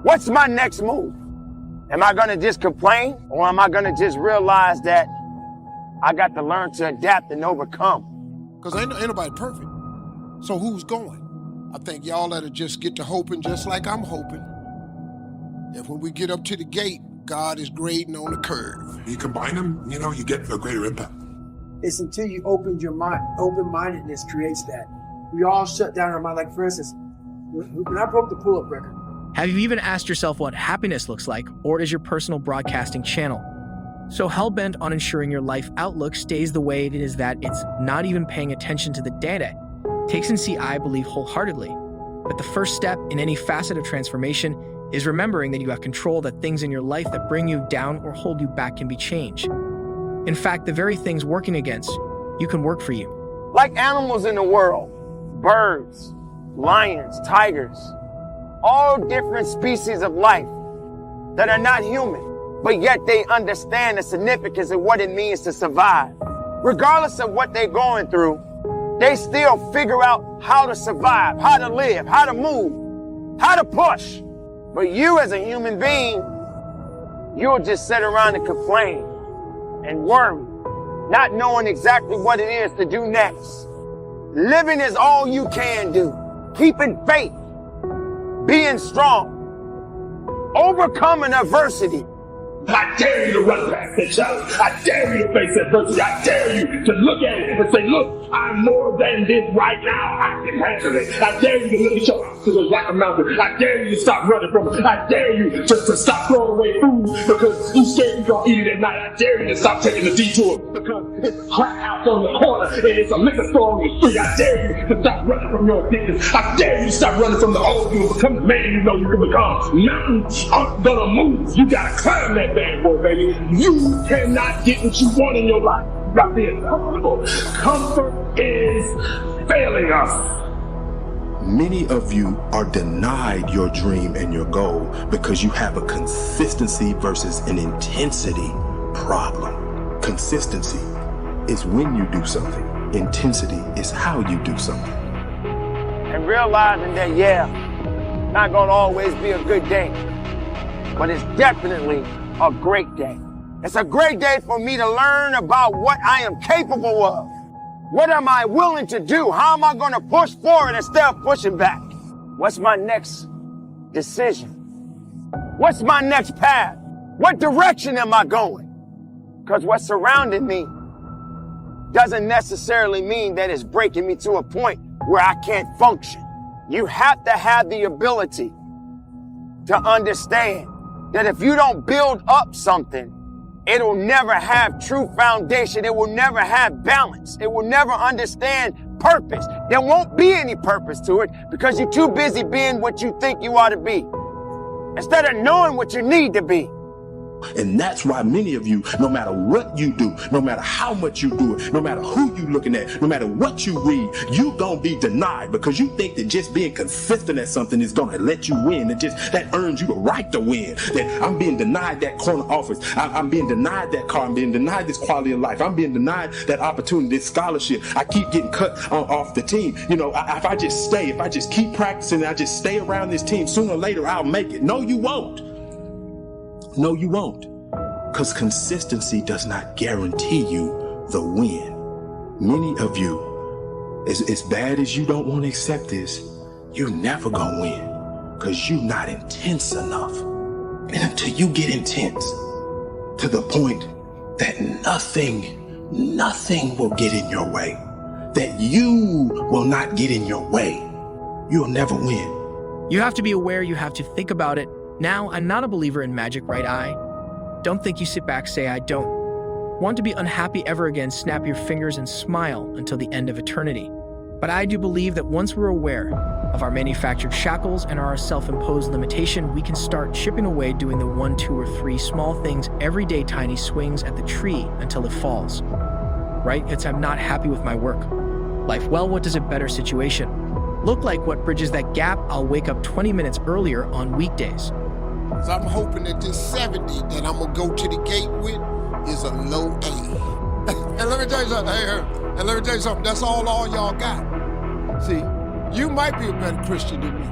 What's my next move? Am I gonna just complain, or am I gonna just realize that I got to learn to adapt and overcome? Because ain't nobody perfect. So who's going? I think y'all let it just get to hoping just like I'm hoping. If when we get up to the gate, God is grading on the curve. You combine them, you get a greater impact. It's until you open your mind, open-mindedness creates that. We all shut down our mind. Like for instance, when I broke the pull-up record. Have you even asked yourself what happiness looks like, or is your personal broadcasting channel? So hell-bent on ensuring your life outlook stays the way it is that it's not even paying attention to the data. Takes and see, I believe wholeheartedly. But the first step in any facet of transformation is remembering that you have control, that things in your life that bring you down or hold you back can be changed. In fact, the very things working against you can work for you. Like animals in the world, birds, lions, tigers, all different species of life that are not human, but yet they understand the significance of what it means to survive. Regardless of what they're going through, they still figure out how to survive, how to live, how to move, how to push. But you as a human being, you'll just sit around and complain and worry, not knowing exactly what it is to do next. Living is all you can do. Keeping faith, being strong, overcoming adversity. I dare you to run past that challenge. I dare you to face adversity. I dare you to look at it and say, look, I'm more than this right now. I can handle it. I dare you to look at your obstacles like a mountain. I dare you to stop running from it. I dare you to stop throwing away food because you're scared you're going to eat it at night. I dare you to stop taking the detour because it's crack house on the corner and it's a liquor store on the street. I dare you to stop running from your addictions. I dare you to stop running from the old you and become the man you know you can become. Mountains aren't going to move. You got to climb that bad boy, baby. You cannot get what you want in your life by being comfortable. Comfort is failing us. Many of you are denied your dream and your goal because you have a consistency versus an intensity problem. Consistency is when you do something. Intensity is how you do something. And realizing that, not gonna always be a good day, but it's definitely a great day. It's a great day for me to learn about what I am capable of. What am I willing to do? How am I going to push forward instead of pushing back? What's my next decision? What's my next path? What direction am I going? Because what's surrounding me doesn't necessarily mean that it's breaking me to a point where I can't function. You have to have the ability to understand that if you don't build up something, it'll never have true foundation. It will never have balance. It will never understand purpose. There won't be any purpose to it because you're too busy being what you think you ought to be instead of knowing what you need to be. And that's why many of you, no matter what you do, no matter how much you do it, no matter who you looking at, no matter what you read, you gonna be denied because you think that just being consistent at something is gonna let you win. That earns you the right to win. That I'm being denied that corner office. I'm being denied that car. I'm being denied this quality of life. I'm being denied that opportunity, this scholarship. I keep getting cut off the team. If I just keep practicing, I just stay around this team, sooner or later I'll make it. No, you won't. No, you won't, because consistency does not guarantee you the win. Many of you, as bad as you don't want to accept this, you're never gonna win because you're not intense enough. And until you get intense to the point that nothing will get in your way, that you will not get in your way, you'll never win. You have to be aware, you have to think about it. Now, I'm not a believer in magic, right? I don't think you sit back, say, I don't want to be unhappy ever again, snap your fingers and smile until the end of eternity. But I do believe that once we're aware of our manufactured shackles and our self-imposed limitation, we can start chipping away, doing the 1, 2, or 3 small things, everyday tiny swings at the tree until it falls. Right? It's I'm not happy with my work life. Well, what does a better situation look like? What bridges that gap? I'll wake up 20 minutes earlier on weekdays. So I'm hoping that this 70 that I'm gonna go to the gate with is a low A. And let me tell you something, and let me tell you something, that's all y'all got. See, you might be a better Christian than me,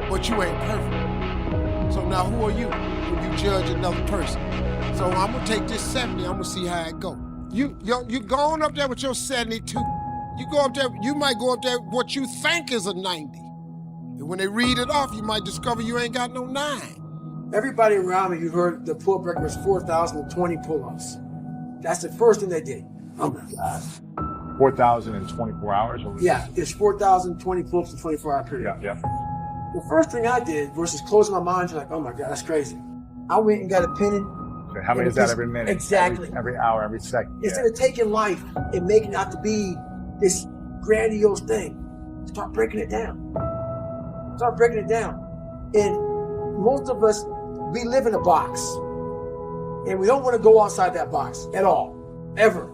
but you ain't perfect. So now who are you when you judge another person? So I'm gonna take this 70, I'm gonna see how it go. You going up there with your 72. You go up there, you might go up there what you think is a 90. And when they read it off, you might discover you ain't got no 9. Everybody around me, you heard the pull-up record was 4,020 pull-ups. That's the first thing they did. Oh my God. 4,024 hours? Yeah, it's 4,020 pull-ups in a 24-hour period. Yeah. The first thing I did versus closing my mind, like, oh my God, that's crazy. I went and got a pen and So how many is that every minute? Exactly. Every hour, every second. Instead of taking life and making it out to be this grandiose thing, start breaking it down. Start breaking it down. And most of us, we live in a box. And we don't want to go outside that box at all, ever.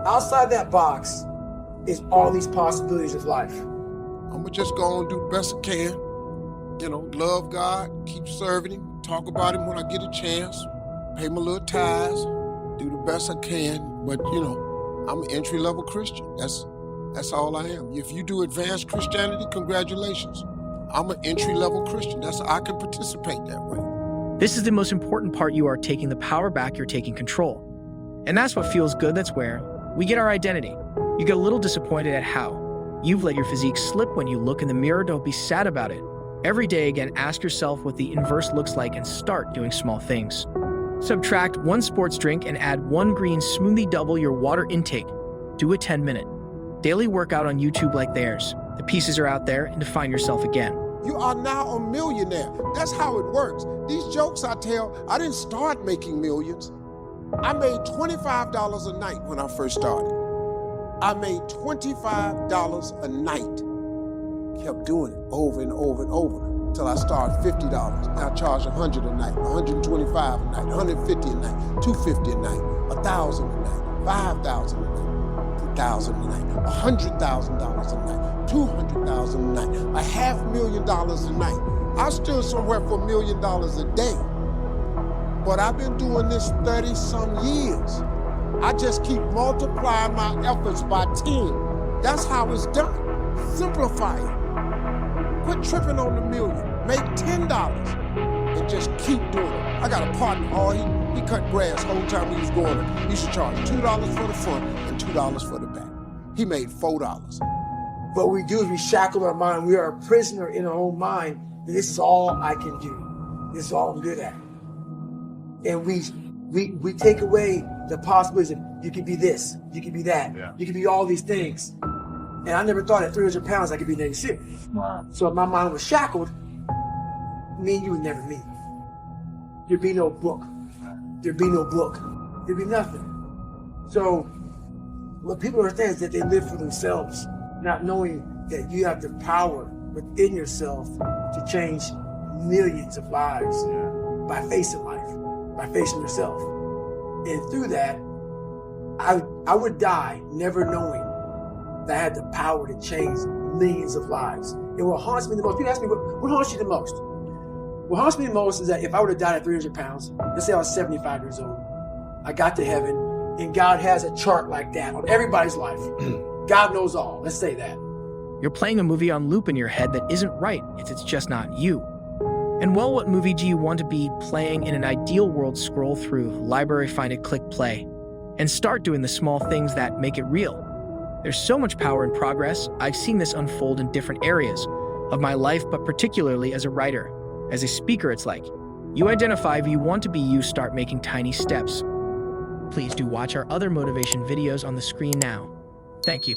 Outside that box is all these possibilities of life. I'm gonna just go and do the best I can. You know, love God, keep serving Him, talk about Him when I get a chance, pay my little tithes, do the best I can. But you know, I'm an entry-level Christian. That's all I am. If you do advanced Christianity, congratulations. I'm an entry-level Christian. I can participate that way. This is the most important part. You are taking the power back, you're taking control. And that's what feels good. That's where we get our identity. You get a little disappointed at how you've let your physique slip when you look in the mirror. Don't be sad about it. Every day, again, ask yourself what the inverse looks like and start doing small things. Subtract 1 sports drink and add 1 green smoothie. Double your water intake. Do a 10-minute daily workout on YouTube like theirs. The pieces are out there, and define yourself again. You are now a millionaire. That's how it works. These jokes I tell, I didn't start making millions. I made $25 a night when I first started. I made $25 a night. Kept doing it over and over and over until I started $50. Now I charge $100 a night, $125 a night, $150 a night, $250 a night, $1,000 a night, $5,000 a night, $2,000 a night, $100,000 a night, $200,000 a night, $500,000 a night. I stood somewhere for $1 million a day. But I've been doing this 30-some years. I just keep multiplying my efforts by 10. That's how it's done. Simplify it. Quit tripping on the million. Make $10 and just keep doing it. I got a partner, he cut grass the whole time he was going there. He used to charge $2 for the front and $2 for the back. He made $4. What we do is we shackle our mind. We are a prisoner in our own mind. And this is all I can do. This is all I'm good at. And we take away the possibilities of you can be this, you can be that, you can be all these things. And I never thought at 300 pounds I could be 96. Wow. So if my mind was shackled, me and you would never meet. There'd be no book. There'd be no book. There'd be nothing. So what people understand is that they live for themselves, not knowing that you have the power within yourself to change millions of lives by facing life, by facing yourself. And through that, I would die never knowing that I had the power to change millions of lives. And what haunts me the most, people ask me, what haunts you the most? What haunts me the most is that if I would have died at 300 pounds, let's say I was 75 years old, I got to heaven, and God has a chart like that on everybody's life. God knows all, let's say that. You're playing a movie on loop in your head that isn't right. It's just not you. And well, what movie do you want to be playing in an ideal world? Scroll through, library, find it, click play, and start doing the small things that make it real. There's so much power in progress. I've seen this unfold in different areas of my life, but particularly as a writer. As a speaker, it's like, you identify if you want to be you, start making tiny steps. Please do watch our other motivation videos on the screen now. Thank you.